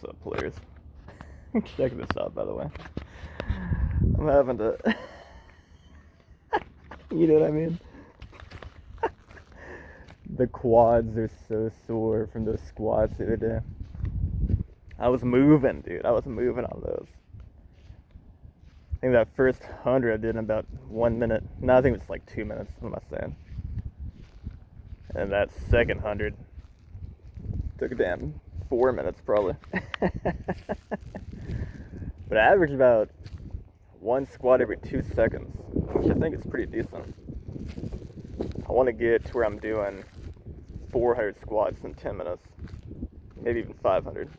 What's up, players? Check this out, by the way. I'm having to. You know what I mean? The quads are so sore from those squats the other day. I was moving, dude. I was moving on those. I think that first 100 I did in about 1 minute. No, I think it was like 2 minutes. What am I saying? And that second 100 took a damn 4 minutes, probably. But I averaged about one squat every 2 seconds, which I think is pretty decent. I want to get to where I'm doing 400 squats in 10 minutes, maybe even 500.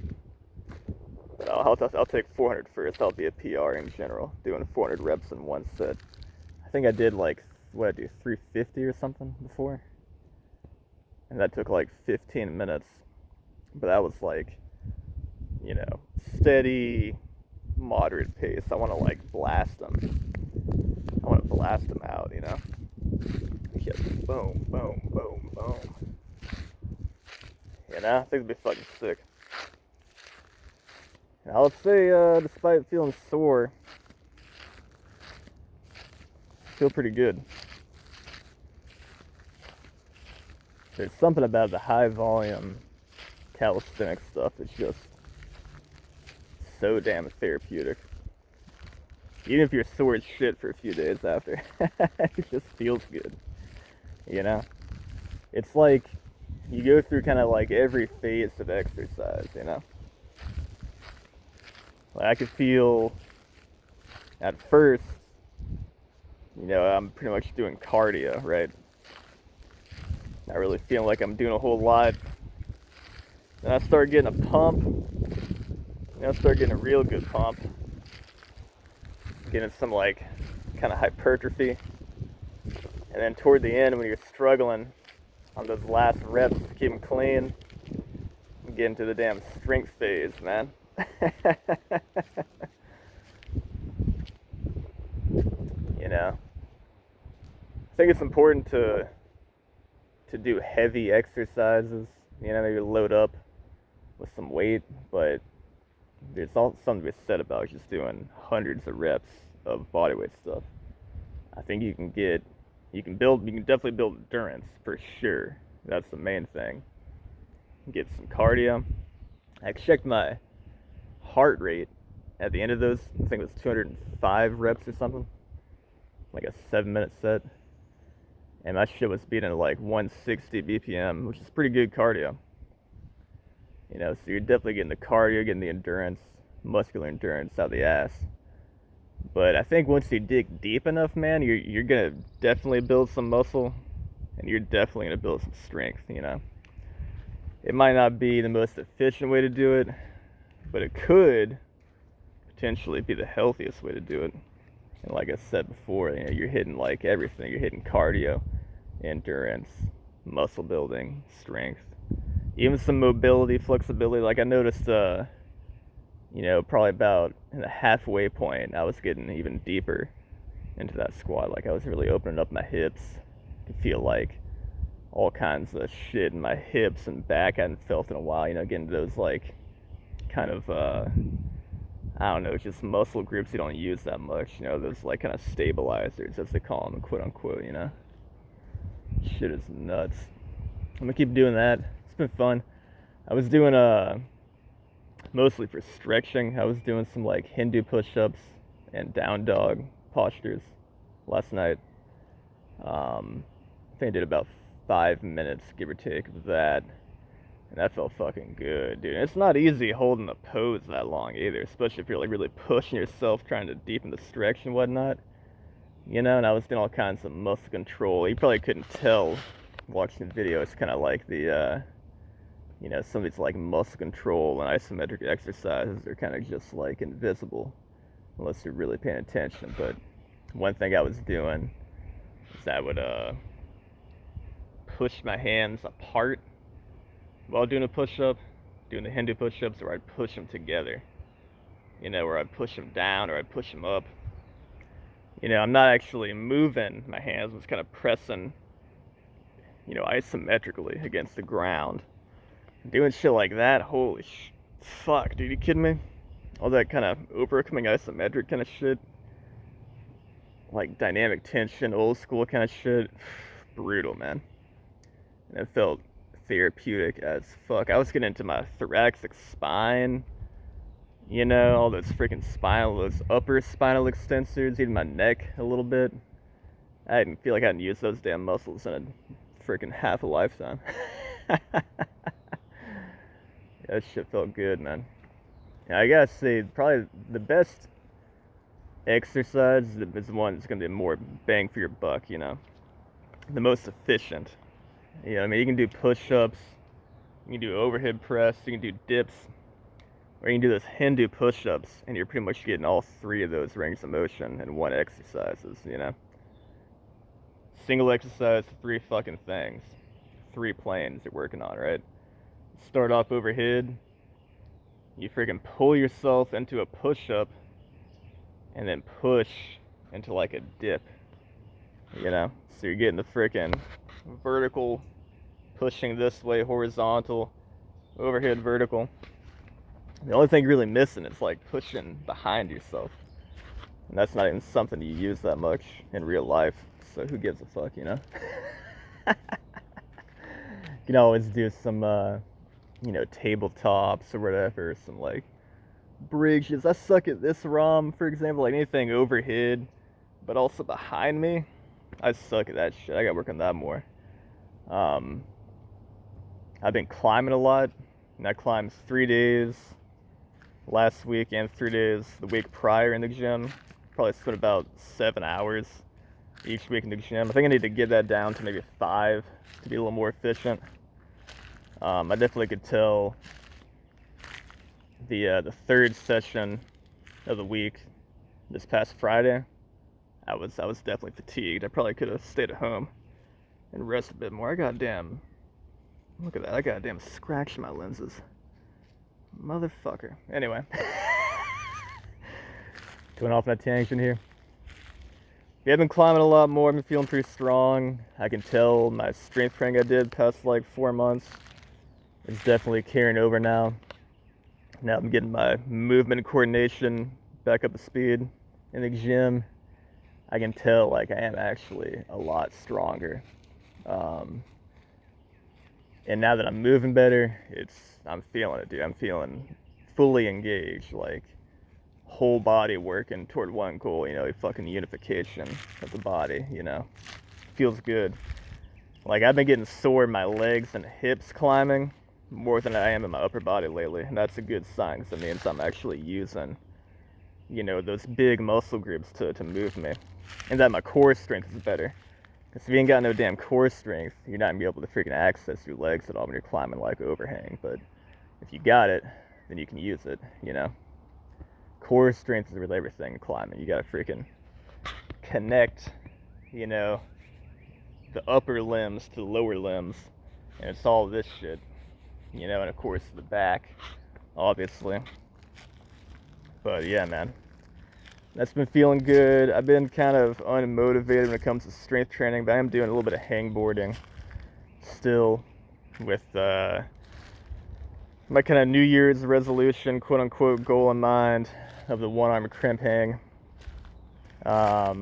But I'll take 400 first. I'll be a PR in general, doing 400 reps in one set. I think I did like, what I do, 350 or something before? And that took like 15 minutes. But that was like, steady, moderate pace. I want to like blast them. I want to blast them out, Just boom, boom, boom, boom. I think it'd be fucking sick. And I would say, despite feeling sore, I feel pretty good. There's something about the high volume calisthenics stuff that's just so damn therapeutic. Even if you're sore as shit for a few days after, it just feels good. It's like you go through kind of like every phase of exercise, Like I could feel at first, I'm pretty much doing cardio, right? Not really feeling like I'm doing a whole lot. Then I start getting a pump. I start getting a real good pump. Getting some like kind of hypertrophy. And then toward the end, when you're struggling on those last reps to keep them clean, you get into the damn strength phase, man. I think it's important to do heavy exercises, maybe load up with some weight, but there's also something to be said about just doing hundreds of reps of bodyweight stuff. I think you can definitely build endurance for sure. That's the main thing. Get some cardio. I checked my heart rate at the end of those. I think it was 205 reps or something, like a 7-minute set. And my shit was beating at like 160 BPM, which is pretty good cardio. So you're definitely getting the cardio, getting the endurance, muscular endurance out of the ass. But I think once you dig deep enough, man, you're gonna definitely build some muscle, and you're definitely gonna build some strength. It might not be the most efficient way to do it, but it could potentially be the healthiest way to do it. And like I said before, you're hitting like everything. You're hitting cardio, endurance, muscle building, strength, even some mobility, flexibility. Like I noticed, probably about in the halfway point, I was getting even deeper into that squat. Like I was really opening up my hips. I could feel like all kinds of shit in my hips and back I hadn't felt in a while. Getting those like kind of I don't know, just muscle groups you don't use that much, those like kind of stabilizers as they call them, quote unquote, Shit is nuts. I'm gonna keep doing that. It's been fun. I was doing mostly for stretching. I was doing some like Hindu push-ups and down dog postures last night. I think I did about 5 minutes, give or take, of that. And that felt fucking good, dude. And it's not easy holding a pose that long either, especially if you're like really pushing yourself, trying to deepen the stretch and whatnot. And I was doing all kinds of muscle control. You probably couldn't tell watching the video. It's kind of like the, some of these like muscle control and isometric exercises are kind of just like invisible unless you're really paying attention. But one thing I was doing is I would push my hands apart while doing a push-up, doing the Hindu push-ups, or I'd push them together, or I'd push them down, or I'd push them up. I'm not actually moving my hands, I'm just kind of pressing, isometrically against the ground. Doing shit like that, holy Fuck, dude, you kidding me? All that kind of overcoming isometric kind of shit, like dynamic tension, old school kind of shit. Brutal, man. And it felt therapeutic as fuck. I was getting into my thoracic spine, all those freaking those upper spinal extensors, even my neck a little bit. I didn't feel like I hadn't used those damn muscles in a freaking half a lifetime. That shit felt good, man. Yeah, I gotta say, probably the best exercise is the one that's gonna be more bang for your buck, the most efficient. I mean, you can do push-ups, you can do overhead press, you can do dips, or you can do those Hindu push-ups, and you're pretty much getting all three of those ranges of motion in one exercise. Single exercise, three fucking things, three planes you're working on, right? Start off overhead, you freaking pull yourself into a push-up, and then push into like a dip, So you're getting the freaking vertical, pushing this way, horizontal, overhead vertical. The only thing you're really missing is like pushing behind yourself. And that's not even something you use that much in real life. So who gives a fuck, You can always do some, tabletops or whatever, some like bridges. I suck at this ROM, for example, like anything overhead, but also behind me. I suck at that shit. I gotta work on that more. I've been climbing a lot, and I climbed 3 days last week and 3 days the week prior in the gym. Probably spent about 7 hours each week in the gym. I think I need to get that down to maybe 5 to be a little more efficient. I definitely could tell the third session of the week this past Friday, I was definitely fatigued. I probably could have stayed at home and rested a bit more. Look at that. I got a damn scratch in my lenses. Motherfucker. Anyway. Going off on a tangent here. Yeah, I've been climbing a lot more. I've been feeling pretty strong. I can tell my strength training I did past like 4 months is definitely carrying over now. Now I'm getting my movement coordination back up to speed in the gym. I can tell like I am actually a lot stronger. And now that I'm moving better, I'm feeling it, dude. I'm feeling fully engaged, like whole body working toward one goal, fucking unification of the body, Feels good. Like I've been getting sore in my legs and hips climbing more than I am in my upper body lately, and that's a good sign because it means I'm actually using, those big muscle groups to move me, and that my core strength is better. Because if you ain't got no damn core strength, you're not going to be able to freaking access your legs at all when you're climbing like overhang. But if you got it, then you can use it, Core strength is really everything in climbing. You got to freaking connect, the upper limbs to the lower limbs. And it's all this shit, and of course the back, obviously. But yeah, man. That's been feeling good. I've been kind of unmotivated when it comes to strength training, but I am doing a little bit of hangboarding still with my kind of New Year's resolution, quote unquote, goal in mind of the one-arm crimp hang. I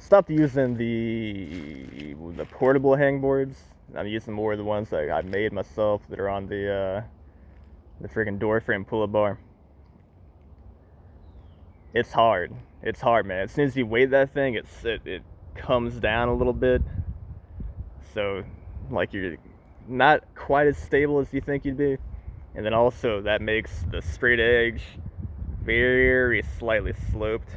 stopped using the portable hangboards. I'm using more of the ones that I made myself that are on the freaking door frame pull-up bar. It's hard, man. As soon as you weight that thing, it comes down a little bit. So, like, you're not quite as stable as you think you'd be. And then also, that makes the straight edge very slightly sloped.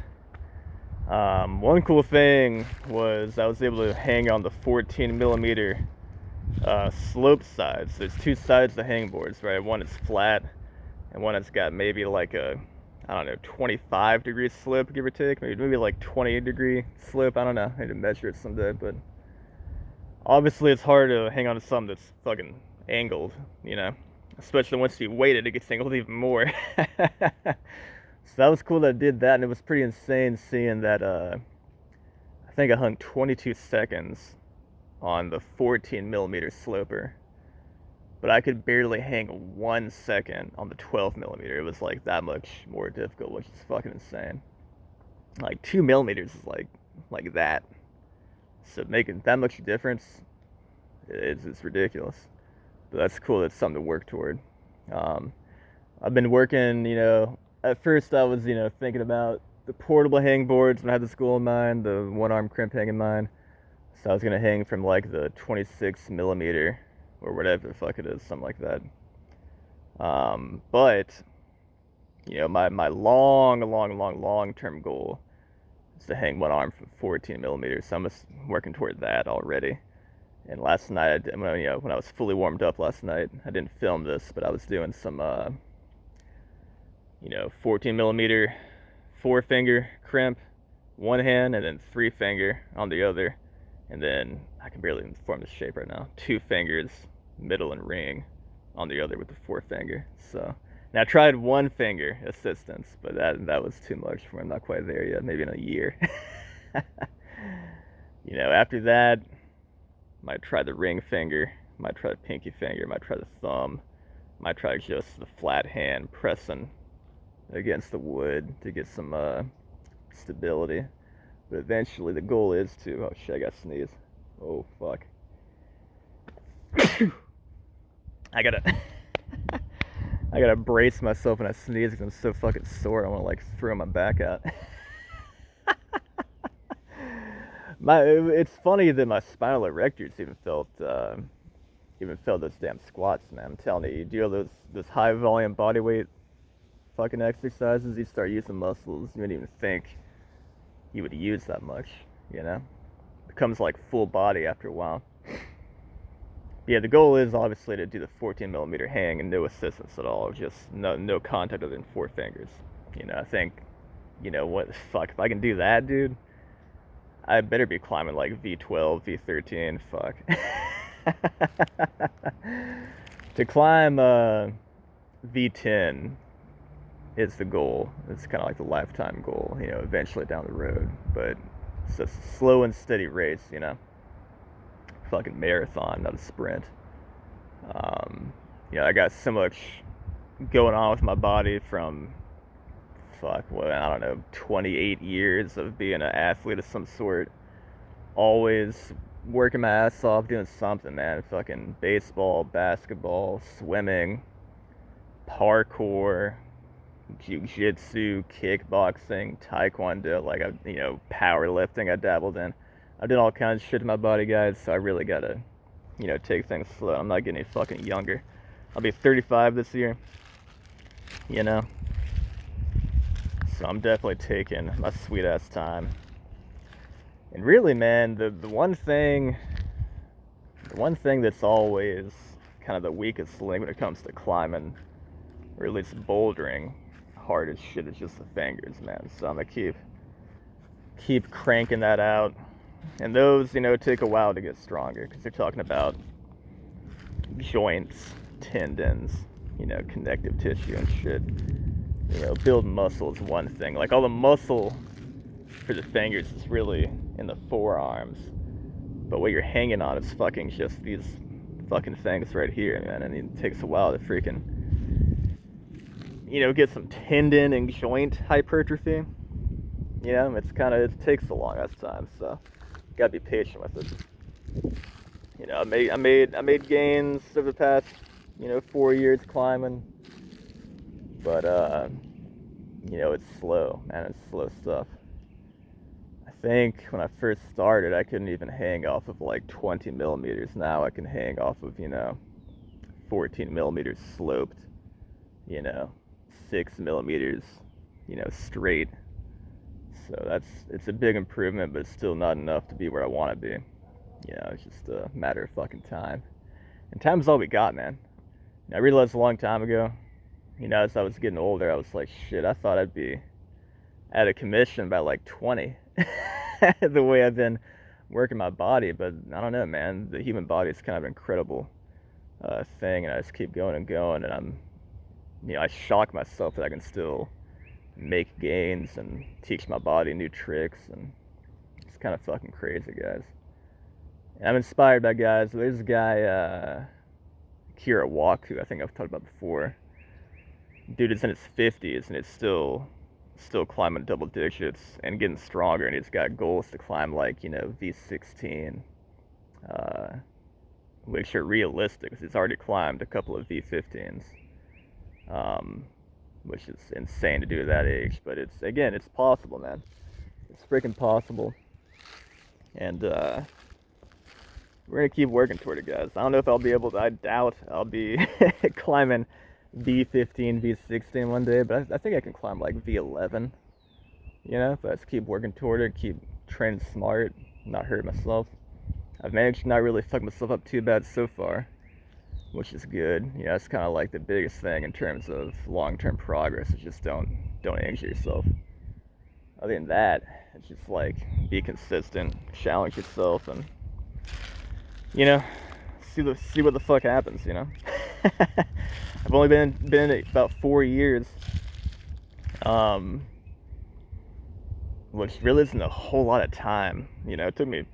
One cool thing was I was able to hang on the 14 millimeter slope sides. There's 2 sides of the hangboards, right? One is flat, and one has got maybe like a 25 degree slope, give or take. Maybe like 20 degree slope. I don't know. I need to measure it someday. But obviously, it's hard to hang on to something that's fucking angled, Especially once you weight it, it gets angled even more. So that was cool that I did that, and it was pretty insane seeing that. I think I hung 22 seconds on the 14 millimeter sloper. but I could barely hang 1 second on the 12 millimeter. It was like that much more difficult, which is fucking insane. Like 2 millimeters is like that. So making that much difference, it's ridiculous. But that's cool. That's something to work toward. Um, I've been working, at first I was, thinking about the portable hang boards when I had the school in mind, the one arm crimp hang in mind. So I was gonna hang from like the 26 millimeter or whatever the fuck it is, something like that. But my long term goal is to hang one arm from 14 millimeters. So I'm just working toward that already. And last night, when I was fully warmed up last night, I didn't film this, but I was doing some 14 millimeter four finger crimp, one hand, and then three finger on the other. And then I can barely even form the shape right now. Two fingers, middle and ring on the other with the four finger. So now I tried one finger assistance, but that was too much for me. I'm not quite there yet. Maybe in a year. After that, might try the ring finger, might try the pinky finger, might try the thumb, might try just the flat hand pressing against the wood to get some stability. But eventually the goal is to, oh shit, I got sneeze. Oh fuck. I gotta I gotta brace myself when I sneeze because I'm so fucking sore. I want to like throw my back out. It's funny that my spinal erectors even felt those damn squats, man. I'm telling you, you do those high volume body weight fucking exercises, you start using muscles you wouldn't even think you would use that much, It becomes like full body after a while. Yeah, the goal is obviously to do the 14 millimeter hang and no assistance at all, just no contact other than four fingers. I think, what the fuck, if I can do that, dude, I better be climbing like V12, V13, fuck. To climb V10 is the goal. It's kind of like the lifetime goal, eventually down the road. But it's a slow and steady race, Fucking marathon, not a sprint. I got so much going on with my body from, I don't know, 28 years of being an athlete of some sort. Always working my ass off doing something, man. Fucking baseball, basketball, swimming, parkour, jiu-jitsu, kickboxing, taekwondo, powerlifting I dabbled in. I did all kinds of shit to my body, guys, so I really gotta, take things slow. I'm not getting any fucking younger. I'll be 35 this year, So I'm definitely taking my sweet ass time. And really, man, the one thing that's always kind of the weakest link when it comes to climbing, or at least bouldering, hard as shit, is just the fingers, man. So I'm gonna keep cranking that out. And those, take a while to get stronger because they're talking about joints, tendons, connective tissue and shit. Building muscle is one thing. Like all the muscle for the fingers is really in the forearms, but what you're hanging on is fucking just these fucking things right here, man. And it takes a while to freaking, get some tendon and joint hypertrophy. It takes a long ass time, so gotta be patient with it. I made gains over the past, 4 years climbing, but it's slow, man. It's slow stuff. I think when I first started, I couldn't even hang off of like 20 millimeters. Now I can hang off of 14 millimeters sloped, 6 millimeters, straight. So it's a big improvement, but it's still not enough to be where I want to be. It's just a matter of fucking time. And time's all we got, man. I realized a long time ago, as I was getting older, I was like, shit, I thought I'd be out of commission by like 20. The way I've been working my body, but I don't know, man. The human body is kind of an incredible thing, and I just keep going and going, and I shock myself that I can still make gains and teach my body new tricks, and it's kind of fucking crazy, guys. And I'm inspired by guys. There's a guy, I Kirawaku, I think I've talked about before. Dude is in his 50s and it's still climbing double digits and getting stronger, and he's got goals to climb like, V16, uh, which are realistic because he's already climbed a couple of V15s, which is insane to do at that age. But it's possible, man. It's freaking possible. And we're gonna keep working toward it, guys. I don't know if I'll be able to. I doubt I'll be climbing V15, V16 one day, but I think I can climb like V11. If I just keep working toward it, keep training smart, not hurt myself. I've managed to not really fuck myself up too bad so far, which is good. It's kind of like the biggest thing in terms of long-term progress. Is just don't injure yourself. Other than that, it's just like be consistent, challenge yourself, and see what the fuck happens. I've only been in it about 4 years, which really isn't a whole lot of time. It took me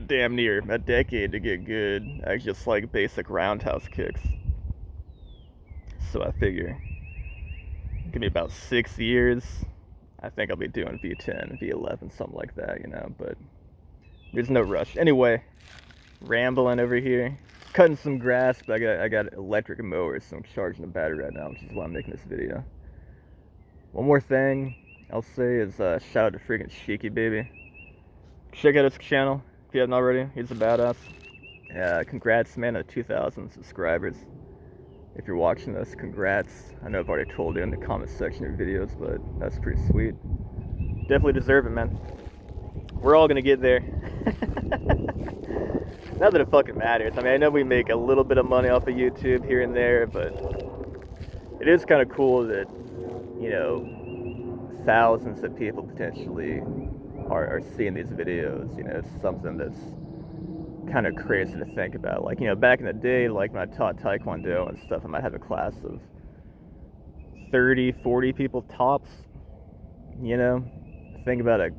damn near a decade to get good at just like basic roundhouse kicks. So I figure give me about 6 years. I think I'll be doing V10, V11, something like that, but there's no rush. Anyway, rambling over here, cutting some grass, but I got electric mowers, so I'm charging the battery right now, which is why I'm making this video. One more thing I'll say is shout out to freaking Cheeky Baby. Check out his channel if you haven't already. He's a badass. Congrats, man, on 2,000 subscribers. If you're watching this, congrats. I know I've already told you in the comment section of your videos, but that's pretty sweet. Definitely deserve it, man. We're all gonna get there. Not that it fucking matters. I mean, I know we make a little bit of money off of YouTube here and there, but it is kind of cool that, thousands of people potentially are seeing these videos. It's something that's kind of crazy to think about. Like, back in the day, like when I taught Taekwondo and stuff, I might have a class of 30, 40 people tops. Think about a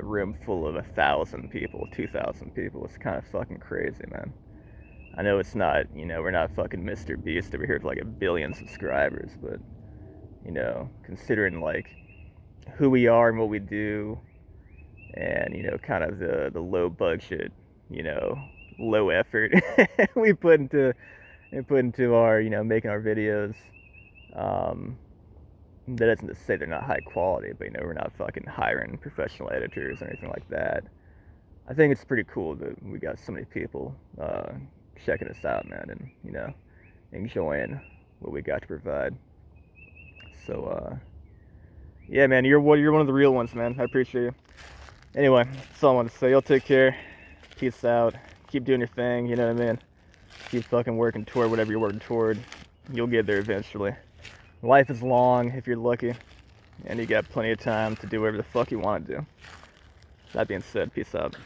room full of 1,000 people, 2,000 people. It's kind of fucking crazy, man. I know it's not, we're not fucking Mr. Beast over here with like 1 billion subscribers, but, considering like who we are and what we do, and, kind of the low budget, low effort we put into our, making our videos, that isn't to say they're not high quality, but we're not fucking hiring professional editors or anything like that. I think it's pretty cool that we got so many people checking us out, man, and enjoying what we got to provide. So yeah, man, you're one of the real ones, man. I appreciate you. Anyway, that's all I want to say. Y'all take care. Peace out. Keep doing your thing. You know what I mean? Keep fucking working toward whatever you're working toward. You'll get there eventually. Life is long if you're lucky, and you got plenty of time to do whatever the fuck you want to do. That being said, peace out.